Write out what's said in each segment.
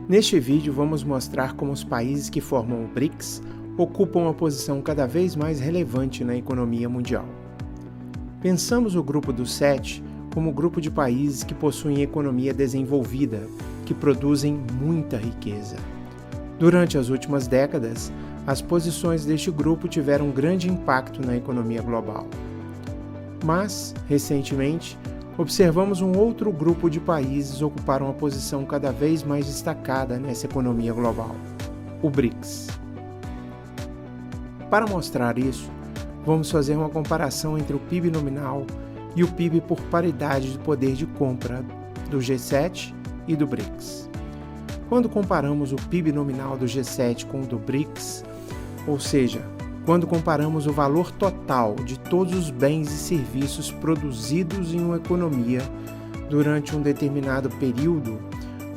Neste vídeo vamos mostrar como os países que formam o BRICS ocupam uma posição cada vez mais relevante na economia mundial. Pensamos o grupo dos 7 como um grupo de países que possuem economia desenvolvida, que produzem muita riqueza. Durante as últimas décadas, as posições deste grupo tiveram um grande impacto na economia global. Mas, recentemente, observamos um outro grupo de países ocupar uma posição cada vez mais destacada nessa economia global, o BRICS. Para mostrar isso, vamos fazer uma comparação entre o PIB nominal e o PIB por paridade de poder de compra do G7 e do BRICS. Quando comparamos o PIB nominal do G7 com o do BRICS, ou seja, quando comparamos o valor total de todos os bens e serviços produzidos em uma economia durante um determinado período,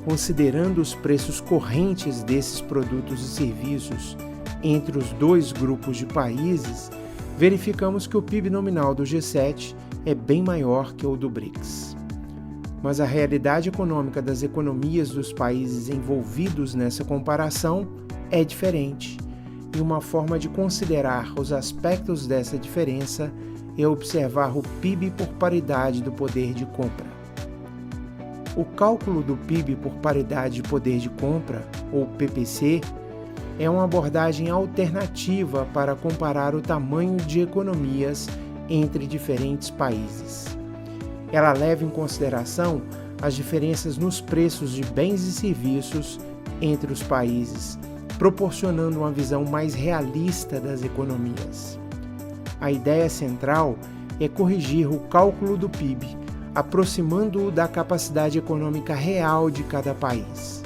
considerando os preços correntes desses produtos e serviços entre os dois grupos de países, verificamos que o PIB nominal do G7 é bem maior que o do BRICS. Mas a realidade econômica das economias dos países envolvidos nessa comparação é diferente. E uma forma de considerar os aspectos dessa diferença é observar o PIB por paridade do poder de compra. O cálculo do PIB por paridade de poder de compra, ou PPC, é uma abordagem alternativa para comparar o tamanho de economias entre diferentes países. Ela leva em consideração as diferenças nos preços de bens e serviços entre os países, proporcionando uma visão mais realista das economias. A ideia central é corrigir o cálculo do PIB, aproximando-o da capacidade econômica real de cada país.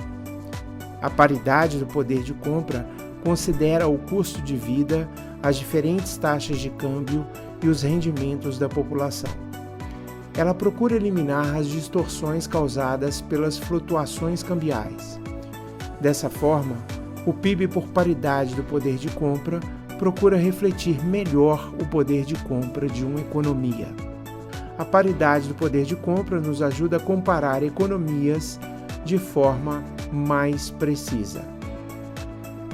A paridade do poder de compra considera o custo de vida, as diferentes taxas de câmbio e os rendimentos da população. Ela procura eliminar as distorções causadas pelas flutuações cambiais. Dessa forma, o PIB por paridade do poder de compra procura refletir melhor o poder de compra de uma economia. A paridade do poder de compra nos ajuda a comparar economias de forma mais precisa.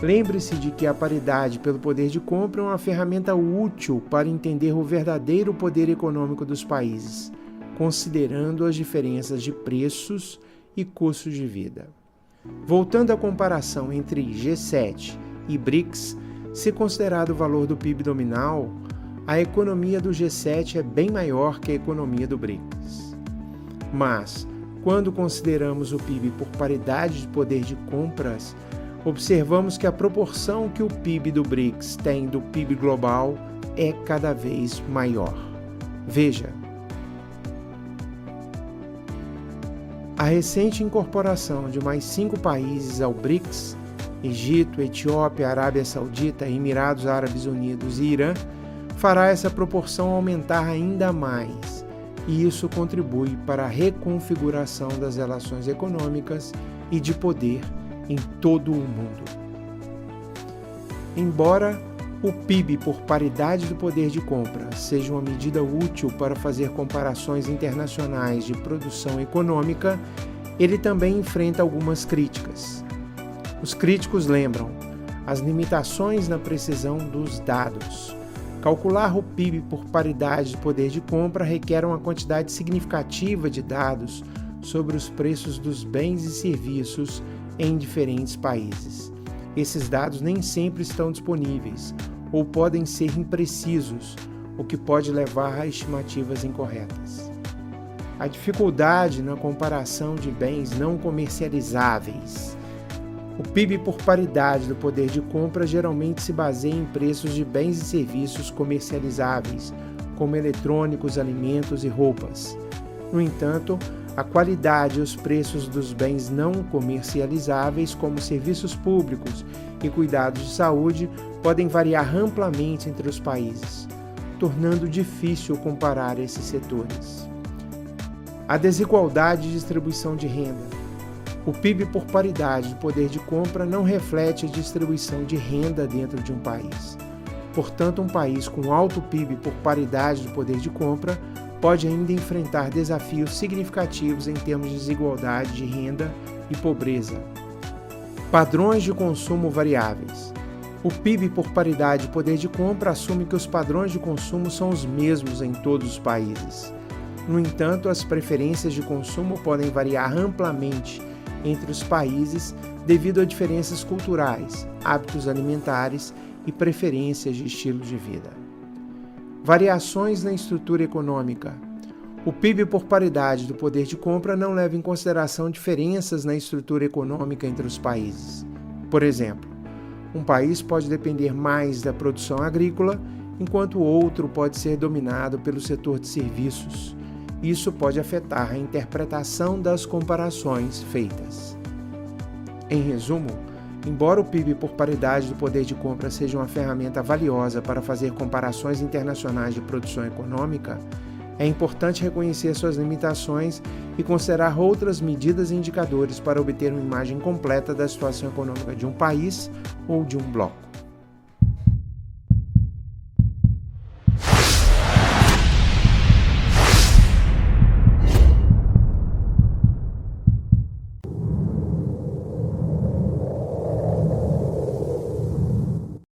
Lembre-se de que a paridade pelo poder de compra é uma ferramenta útil para entender o verdadeiro poder econômico dos países, considerando as diferenças de preços e custos de vida. Voltando à comparação entre G7 e BRICS, se considerado o valor do PIB nominal, a economia do G7 é bem maior que a economia do BRICS. Mas, quando consideramos o PIB por paridade de poder de compras, observamos que a proporção que o PIB do BRICS tem do PIB global é cada vez maior. Veja, a recente incorporação de mais 5 países ao BRICS, Egito, Etiópia, Arábia Saudita, Emirados Árabes Unidos e Irã, fará essa proporção aumentar ainda mais, e isso contribui para a reconfiguração das relações econômicas e de poder em todo o mundo. Embora o PIB por paridade do poder de compra seja uma medida útil para fazer comparações internacionais de produção econômica, ele também enfrenta algumas críticas. Os críticos lembram as limitações na precisão dos dados. Calcular o PIB por paridade de poder de compra requer uma quantidade significativa de dados sobre os preços dos bens e serviços em diferentes países. Esses dados nem sempre estão disponíveis ou podem ser imprecisos, o que pode levar a estimativas incorretas. A dificuldade na comparação de bens não comercializáveis. O PIB por paridade do poder de compra geralmente se baseia em preços de bens e serviços comercializáveis, como eletrônicos, alimentos e roupas. No entanto, a qualidade e os preços dos bens não comercializáveis, como serviços públicos e cuidados de saúde, podem variar amplamente entre os países, tornando difícil comparar esses setores. A desigualdade de distribuição de renda. O PIB por paridade do poder de compra não reflete a distribuição de renda dentro de um país. Portanto, um país com alto PIB por paridade do poder de compra pode ainda enfrentar desafios significativos em termos de desigualdade de renda e pobreza. Padrões de consumo variáveis. O PIB por paridade de poder de compra assume que os padrões de consumo são os mesmos em todos os países. No entanto, as preferências de consumo podem variar amplamente entre os países devido a diferenças culturais, hábitos alimentares e preferências de estilo de vida. Variações na estrutura econômica. O PIB por paridade do poder de compra não leva em consideração diferenças na estrutura econômica entre os países. Por exemplo, um país pode depender mais da produção agrícola, enquanto o outro pode ser dominado pelo setor de serviços. Isso pode afetar a interpretação das comparações feitas. Em resumo, embora o PIB por paridade do poder de compra seja uma ferramenta valiosa para fazer comparações internacionais de produção econômica, é importante reconhecer suas limitações e considerar outras medidas e indicadores para obter uma imagem completa da situação econômica de um país ou de um bloco.